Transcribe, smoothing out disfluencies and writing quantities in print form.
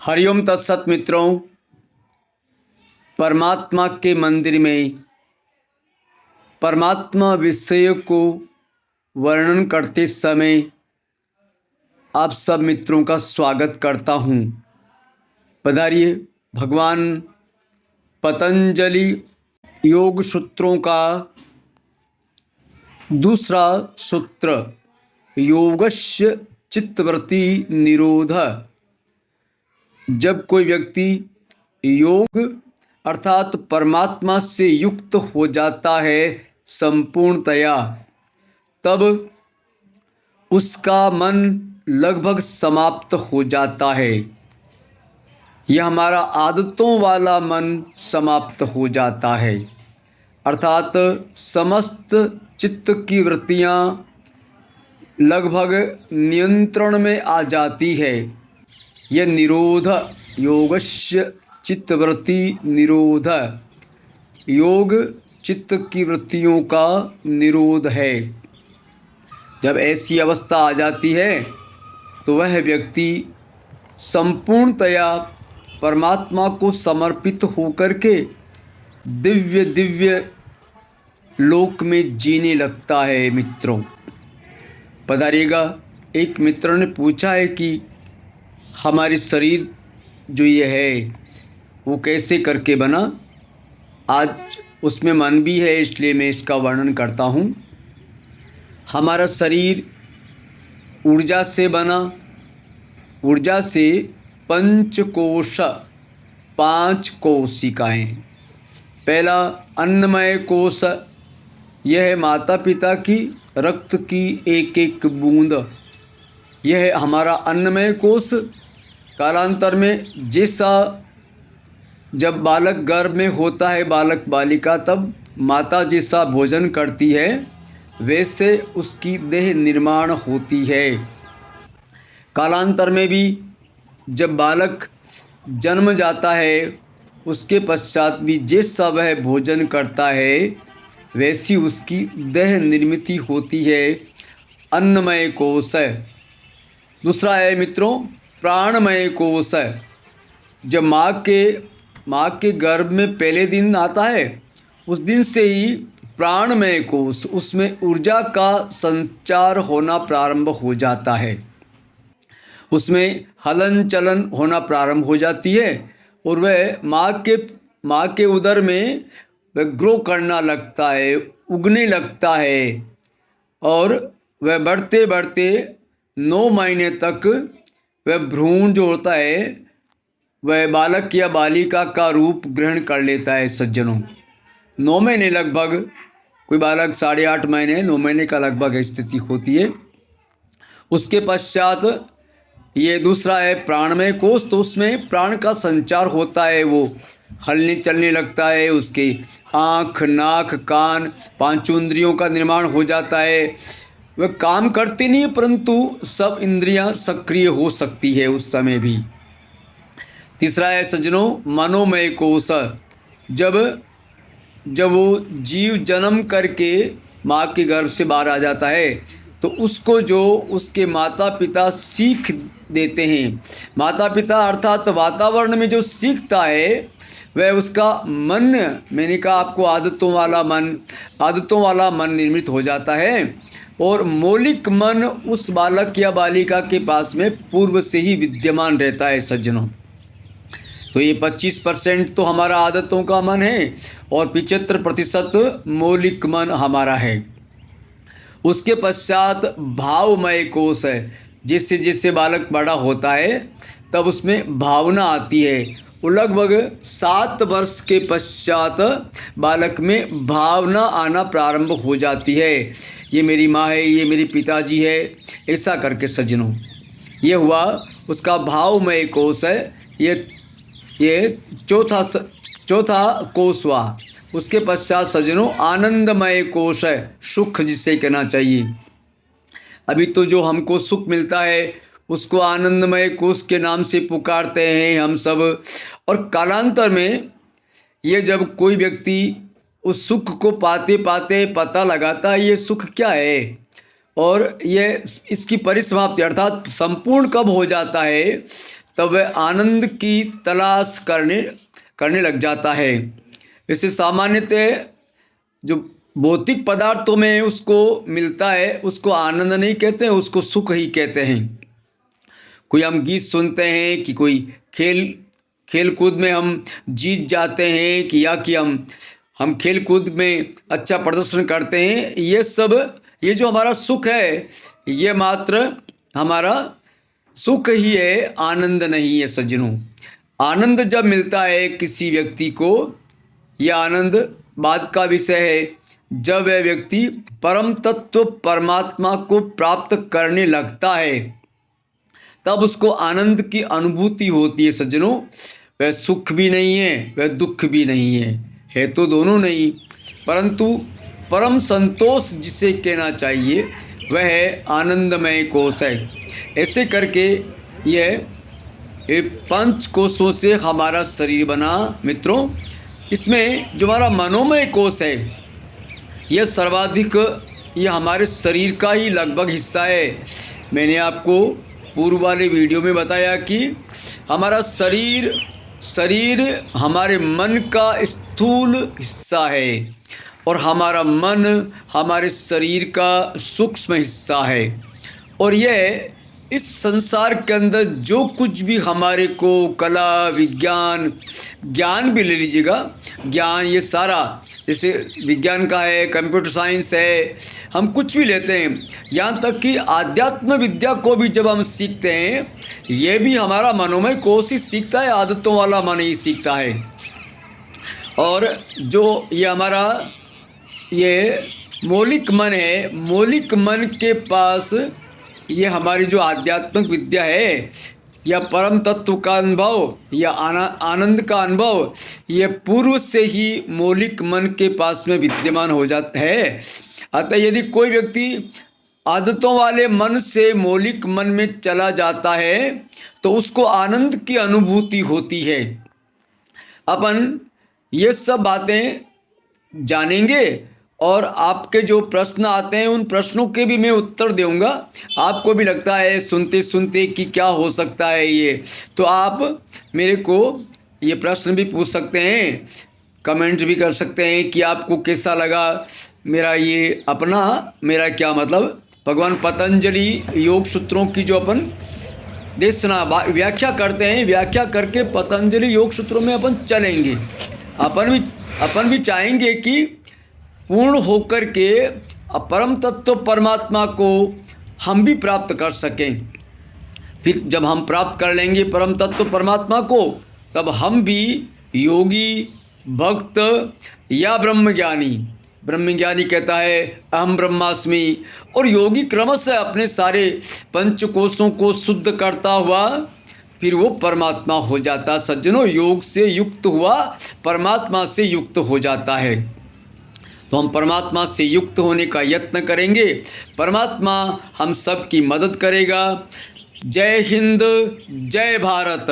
हरिओम तत्सत मित्रों, परमात्मा के मंदिर में परमात्मा विषय को वर्णन करते समय आप सब मित्रों का स्वागत करता हूँ। पधारिए। भगवान पतंजलि योग सूत्रों का दूसरा सूत्र योगस्य चित्तवृत्ति निरोध। जब कोई व्यक्ति योग अर्थात परमात्मा से युक्त हो जाता है संपूर्णतया, तब उसका मन लगभग समाप्त हो जाता है। यह हमारा आदतों वाला मन समाप्त हो जाता है, अर्थात समस्त चित्त की वृत्तियाँ लगभग नियंत्रण में आ जाती है। यह निरोध योगस्य चित्तवृत्ति निरोध, योग चित्त की वृत्तियों का निरोध है। जब ऐसी अवस्था आ जाती है तो वह व्यक्ति संपूर्णतया परमात्मा को समर्पित होकर के दिव्य दिव्य लोक में जीने लगता है। मित्रों, पधारिएगा। एक मित्र ने पूछा है कि हमारे शरीर जो ये है वो कैसे करके बना। आज उसमें मन भी है, इसलिए मैं इसका वर्णन करता हूँ। हमारा शरीर ऊर्जा से बना। ऊर्जा से पंचकोश, 5 कोशिकाएँ। पहला अन्नमय कोश, यह है माता पिता की रक्त की एक एक बूंद। यह है हमारा अन्नमय कोश। कालांतर में जैसा जब बालक गर्भ में होता है बालक बालिका, तब माता जैसा भोजन करती है वैसे उसकी देह निर्माण होती है। कालांतर में भी जब बालक जन्म जाता है उसके पश्चात भी जैसा वह भोजन करता है वैसी उसकी देह निर्मिति होती है। अन्नमय कोश है। दूसरा है मित्रों प्राणमय कोश है। जब माँ के गर्भ में पहले दिन आता है उस दिन से ही प्राणमय कोश, उसमें ऊर्जा का संचार होना प्रारंभ हो जाता है। उसमें हलन चलन होना प्रारंभ हो जाती है और वह माँ के उदर में वह ग्रो करना लगता है, उगने लगता है। और वह बढ़ते बढ़ते 9 महीने तक वह भ्रूण जो होता है वह बालक या बालिका का रूप ग्रहण कर लेता है। सज्जनों, 9 महीने लगभग, कोई बालक 8.5 महीने, 9 महीने का लगभग स्थिति होती है। उसके पश्चात ये दूसरा है प्राणमय कोश, तो उसमें प्राण का संचार होता है। वो हलने चलने लगता है। उसके आँख, नाक, कान, 5 इंद्रियों का निर्माण हो जाता है। वह काम करती नहीं परंतु सब इंद्रियां सक्रिय हो सकती है उस समय भी। तीसरा है सज्जनों मनोमय कोश। जब वो जीव जन्म करके माँ के गर्भ से बाहर आ जाता है तो उसको जो उसके माता पिता सीख देते हैं, माता पिता अर्थात वातावरण में जो सीखता है वह उसका मन, मैंने कहा आपको आदतों वाला मन निर्मित हो जाता है। और मौलिक मन उस बालक या बालिका के पास में पूर्व से ही विद्यमान रहता है। सज्जनों, तो ये 25% तो हमारा आदतों का मन है और 75% मौलिक मन हमारा है। उसके पश्चात भावमय कोश है। जैसे जैसे बालक बड़ा होता है तब उसमें भावना आती है। वो लगभग 7 वर्ष के पश्चात बालक में भावना आना प्रारंभ हो जाती है। ये मेरी माँ है, ये मेरे पिताजी है, ऐसा करके। सज्जनों, ये हुआ उसका भावमय कोश है। ये चौथा कोश हुआ। उसके पश्चात सज्जनों आनंदमय कोश है, सुख जिसे कहना चाहिए। अभी तो जो हमको सुख मिलता है उसको आनंदमय कोश के नाम से पुकारते हैं हम सब। और कालांतर में ये जब कोई व्यक्ति उस सुख को पाते पाते पता लगाता है ये सुख क्या है और ये इसकी परिसमाप्ति अर्थात संपूर्ण कब हो जाता है, तब वह आनंद की तलाश करने लग जाता है। इसे सामान्यतः जो भौतिक पदार्थों में उसको मिलता है उसको आनंद नहीं कहते हैं, उसको सुख ही कहते हैं। कोई हम गीत सुनते हैं कि कोई खेल कूद में हम जीत जाते हैं कि हम खेल कूद में अच्छा प्रदर्शन करते हैं, ये जो हमारा सुख है ये मात्र हमारा सुख ही है, आनंद नहीं है सज्जनों। आनंद जब मिलता है किसी व्यक्ति को, यह आनंद बाद का विषय है, जब वह व्यक्ति परम तत्व परमात्मा को प्राप्त करने लगता है तब उसको आनंद की अनुभूति होती है सज्जनों। वह सुख भी नहीं है, वह दुख भी नहीं है तो दोनों नहीं, परंतु परम संतोष जिसे कहना चाहिए वह है आनंदमय कोश है। ऐसे करके यह पंच कोशों से हमारा शरीर बना मित्रों। इसमें जो हमारा मनोमय कोश है यह सर्वाधिक, यह हमारे शरीर का ही लगभग हिस्सा है। मैंने आपको पूर्व वाले वीडियो में बताया कि हमारा शरीर हमारे मन का स्थूल हिस्सा है और हमारा मन हमारे शरीर का सूक्ष्म हिस्सा है। और यह इस संसार के अंदर जो कुछ भी हमारे को कला विज्ञान ज्ञान भी ले लीजिएगा, ज्ञान ये सारा जैसे विज्ञान का है, कंप्यूटर साइंस है, हम कुछ भी लेते हैं, यहाँ तक कि आध्यात्म विद्या को भी जब हम सीखते हैं ये भी हमारा मनोमय कोश ही सीखता है, आदतों वाला मन ही सीखता है। और जो ये हमारा ये मौलिक मन है, मौलिक मन के पास ये हमारी जो आध्यात्मिक विद्या है या परम तत्व का अनुभव या आनंद का अनुभव, ये पूर्व से ही मौलिक मन के पास में विद्यमान हो जाता है। अतः यदि कोई व्यक्ति आदतों वाले मन से मौलिक मन में चला जाता है तो उसको आनंद की अनुभूति होती है। अपन ये सब बातें जानेंगे और आपके जो प्रश्न आते हैं उन प्रश्नों के भी मैं उत्तर दूंगा। आपको भी लगता है सुनते सुनते कि क्या हो सकता है ये, तो आप मेरे को ये प्रश्न भी पूछ सकते हैं, कमेंट भी कर सकते हैं कि आपको कैसा लगा मेरा क्या मतलब भगवान पतंजलि योग सूत्रों की जो अपन देशना व्याख्या करते हैं, व्याख्या करके पतंजलि योग सूत्रों में अपन चलेंगे। अपन भी चाहेंगे कि पूर्ण होकर के परम तत्व परमात्मा को हम भी प्राप्त कर सकें। फिर जब हम प्राप्त कर लेंगे परम तत्व परमात्मा को तब हम भी योगी भक्त या ब्रह्मज्ञानी कहता है अहम ब्रह्मास्मि, और योगी क्रमशः अपने सारे पंचकोशों को शुद्ध करता हुआ फिर वो परमात्मा हो जाता। सज्जनों, योग से युक्त हुआ परमात्मा से युक्त हो जाता है। तो हम परमात्मा से युक्त होने का यत्न करेंगे, परमात्मा हम सब की मदद करेगा। जय हिंद, जय भारत।